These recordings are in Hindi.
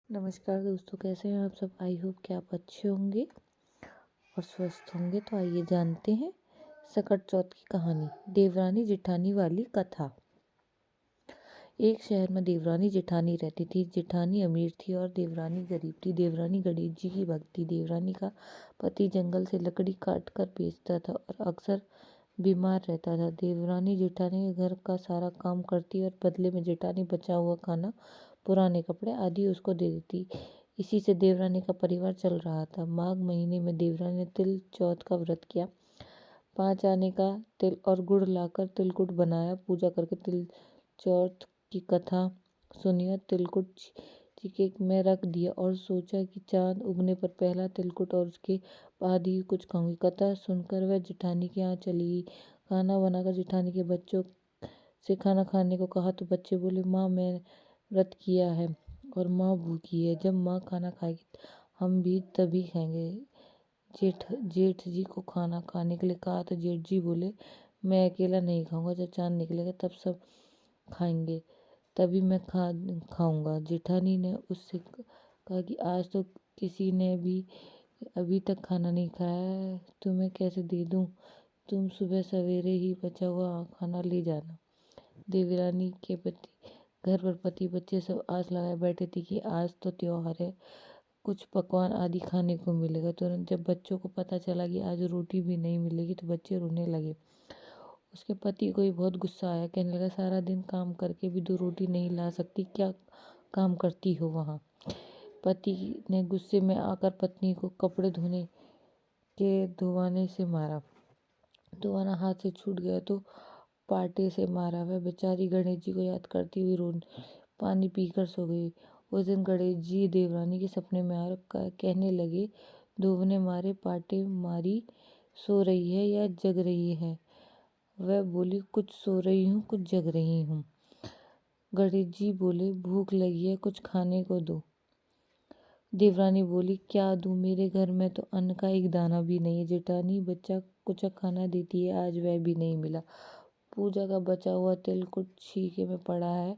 नमस्कार दोस्तों, कैसे हैं आप सब। आई होप कि आप अच्छे होंगे और स्वस्थ होंगे। तो आइए जानते हैं सकट चौथ की कहानी, देवरानी जेठानी वाली कथा। एक शहर में देवरानी जेठानी रहती थी। जेठानी अमीर थी और देवरानी गरीब थी। देवरानी गणेश जी की भक्त थी। देवरानी का पति जंगल से लकड़ी काट कर बेचता था और अक्सर बीमार रहता था। देवरानी जेठानी घर का सारा काम करती और बदले में जेठानी बचा हुआ खाना, पुराने कपड़े आदि उसको दे देती। इसी से देवरानी का परिवार चल रहा था। माघ महीने में देवरानी ने तिल चौथ का व्रत किया। 5 आने का तिल और गुड़ लाकर तिलकुट बनाया। पूजा करके तिल चौथ की कथा सुनी और तिलकुट चिके में रख दिया और सोचा कि चांद उगने पर पहला तिलकुट और उसके बाद ही कुछ खाऊंगी। कथा सुनकर वह जेठानी के यहाँ चली गई। खाना बनाकर जेठानी के बच्चों से खाना खाने को कहा तो बच्चे बोले, माँ मैं व्रत किया है और माँ भूखी है। जब माँ खाना खाएगी हम भी तभी खाएंगे। जेठ जी को खाना खाने के लिए कहा तो जेठ जी बोले, मैं अकेला नहीं खाऊंगा, जब चांद निकलेगा तब सब खाएंगे, तभी मैं खाऊंगा। जेठानी ने उससे कहा कि आज तो किसी ने भी अभी तक खाना नहीं खाया है, तुम्हें कैसे दे दूं। तुम सुबह सवेरे ही बचा हुआ खाना ले जाना। देवरानी के पति घर पर पति बच्चे सब आस लगाए बैठे थे कि आज तो त्योहार है, कुछ पकवान आदि खाने को मिलेगा। तुरंत जब बच्चों को पता चला कि आज रोटी भी नहीं मिलेगी तो बच्चे रोने लगे। उसके पति को भी बहुत गुस्सा आया। कहने लगा, सारा दिन काम करके भी 2 रोटी नहीं ला सकती, क्या काम करती हो वहाँ। पति ने गुस्से में आकर पत्नी को कपड़े धोने के धोवाने से मारा। धोवाना हाथ से छूट गया तो पाटे से मारा। वह बेचारी गणेश जी को याद करती हुई रो पानी पीकर सो गई। उस दिन गणेश जी देवरानी के सपने में आ कहने लगे, धोवने मारे पाटे मारी, सो रही है या जग रही है। वह बोली, कुछ सो रही हूँ, कुछ जग रही हूँ। गणेश जी बोले, भूख लगी है, कुछ खाने को दो। देवरानी बोली, क्या दूं, मेरे घर में तो अन्न का एक दाना भी नहीं है। जेठानी बच्चा कुछ खाना देती है, आज वह भी नहीं मिला। पूजा का बचा हुआ तिलकुट छीके में पड़ा है,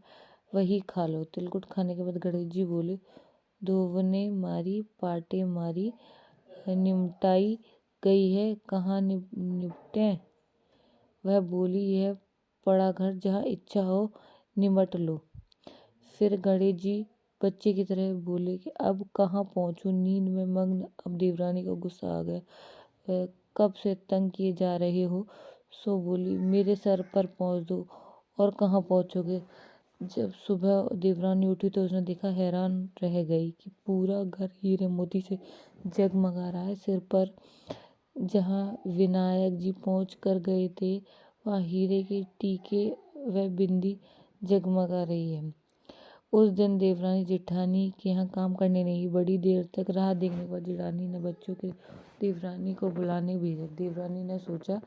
वही खा लो। तिलकुट खाने के बाद गणेश जी बोले, धोवने मारी पाटे मारी, निमटाई गई है, कहाँ निपटे। वह बोली, यह पड़ा घर, जहाँ इच्छा हो निमट लो। फिर गणेश जी बच्चे की तरह बोले कि अब कहाँ पहुँचूं, नींद में मग्न। अब देवरानी को गुस्सा आ गया। वह कब से तंग किए जा रहे हो। सो बोली, मेरे सर पर पहुँच दो। और कहाँ पहुँचोगे। जब सुबह देवरानी उठी तो उसने देखा, हैरान रह गई कि पूरा घर हीरे मोती से जगमगा रहा है। सिर पर जहाँ विनायक जी पहुँच कर गए थे वहाँ हीरे के टीके व बिंदी जगमगा रही है। उस दिन देवरानी जेठानी के यहाँ काम करने नहीं गई। बड़ी देर तक राह देखने के बाद जेठानी ने बच्चों के देवरानी को बुलाने भेजा। देवरानी ने सोचा,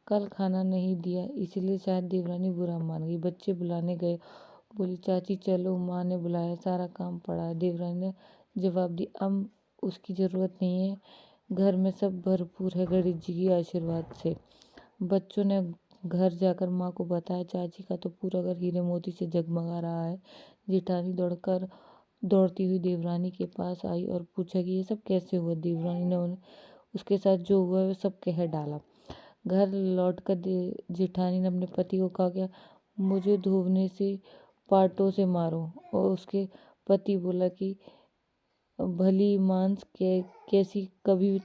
कल खाना नहीं दिया इसलिए शायद देवरानी बुरा मान गई। बच्चे बुलाने गए। बोली, चाची चलो, माँ ने बुलाया, सारा काम पड़ा है। देवरानी ने जवाब दिया, अब उसकी ज़रूरत नहीं है, घर में सब भरपूर है गणेश जी की आशीर्वाद से। बच्चों ने घर जाकर माँ को बताया, चाची का तो पूरा घर हीरे मोती से जगमगा रहा है। जेठानी दौड़ती हुई देवरानी के पास आई और पूछा कि ये सब कैसे हुआ। देवरानी ने उन्हें उसके साथ जो हुआ वह सब कह डाला। घर लौटकर जेठानी ने अपने पति को कहा, क्या मुझे धोने से पाटों से मारो। और उसके पति बोला कि भली मांस कैसी, कभी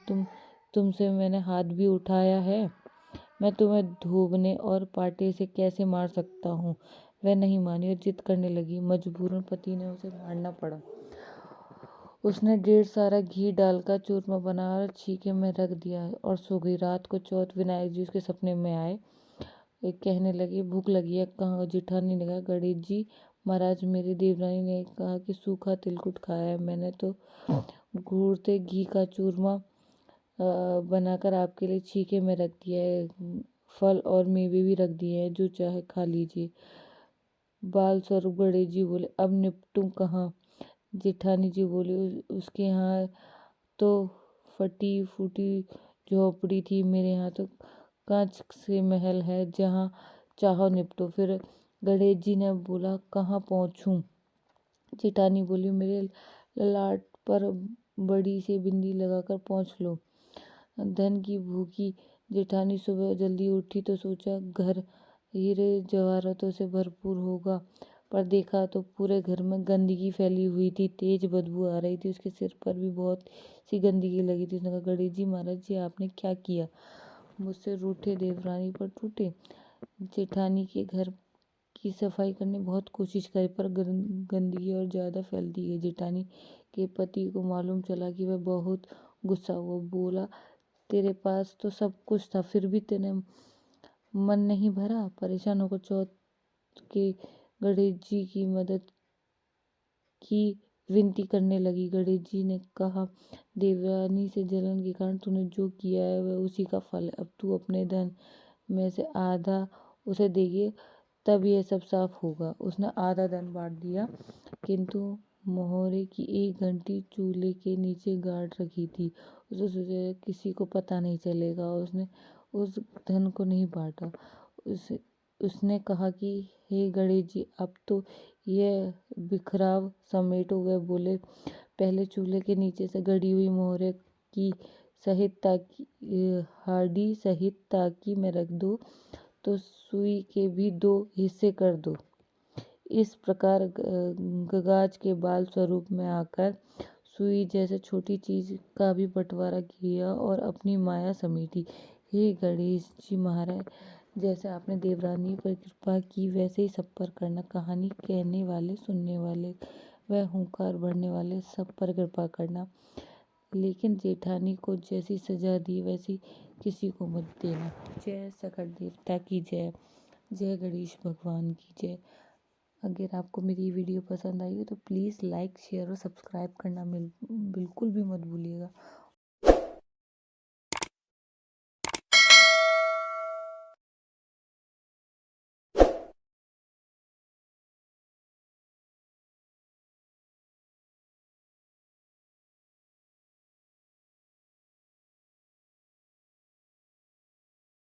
तुमसे मैंने हाथ भी उठाया है। मैं तुम्हें धोबने और पाटे से कैसे मार सकता हूँ। वह नहीं मानी और जिद करने लगी। मजबूरन पति ने उसे मारना पड़ा। उसने ढेर सारा घी डालकर चूरमा बनाकर छीके में रख दिया और सो गई। रात को चौथ विनायक जी उसके सपने में आए। कहने लगे, भूख लगी है, कहाँ। जेठानी ने कहा, गणेश जी महाराज, मेरी देवरानी ने कहा कि सूखा तिलकुट खाया है। मैंने तो घूरते घी का चूरमा बनाकर आपके लिए छीके में रख दिया है। फल और मेवे भी रख दिए हैं, जो चाहे खा लीजिए। बाल स्वरूप गणेश जी बोले, अब निपटूं कहाँ। जेठानी जी बोली, उसके यहाँ तो फटी फूटी झोपड़ी थी, मेरे यहाँ तो कांच से महल है, जहाँ चाहो निपटो। फिर गणेश जी ने बोला, कहाँ पहुँचूं। जेठानी बोली, मेरे ललाट पर बड़ी सी बिंदी लगाकर पहुँच लो। धन की भूखी जेठानी सुबह जल्दी उठी तो सोचा घर हीरे जवाहरातों से भरपूर होगा, पर देखा तो पूरे घर में गंदगी फैली हुई थी। तेज बदबू आ रही थी, उसके सिर पर भी बहुत सी गंदगी लगी थी। उसने कहा, गणेश जी महाराज जी, आपने क्या किया? मुझसे रूठे देवरानी पर टूटे। जेठानी के घर की सफाई करने बहुत कोशिश करी, पर गंदगी और ज़्यादा फैलती गई। जेठानी के पति को मालूम चला कि वह बहुत गुस्सा हुआ। बोला, तेरे पास तो सब कुछ था, फिर भी तेरे मन नहीं भरा? परेशान होकर चौथ के गणेश जी की मदद की विनती करने लगी। गणेश जी ने कहा, देवरानी से जलन के कारण तूने जो किया है वह उसी का फल है। अब तू अपने धन में से आधा उसे देगी, तब यह सब साफ होगा। उसने आधा धन बांट दिया, किंतु मोहरे की एक घंटी चूल्हे के नीचे गाड़ रखी थी। उसने सोचा किसी को पता नहीं चलेगा, उसने उस धन को नहीं बांटा। उसने कहा कि हे गणेश जी, अब तो यह बिखराव समेटो। वह बोले, पहले चूल्हे के नीचे से गड़ी हुई मोहरे की सहित ताकि हाडी सहित ताकि में रख दो, तो सुई के भी 2 हिस्से कर दो। इस प्रकार गगाज के बाल स्वरूप में आकर सुई जैसे छोटी चीज का भी बंटवारा किया और अपनी माया समेटी। हे गणेश जी महाराज, जैसे आपने देवरानी पर कृपा की वैसे ही सब पर करना। कहानी कहने वाले, सुनने वाले व हुंकार भरने वाले सब पर कृपा करना, लेकिन जेठानी को जैसी सजा दी वैसी किसी को मत देना। जय सकट देवता की जय, जय गणेश भगवान की जय। अगर आपको मेरी वीडियो पसंद आई हो तो प्लीज़ लाइक, शेयर और सब्सक्राइब करना बिल्कुल भी मत भूलिएगा।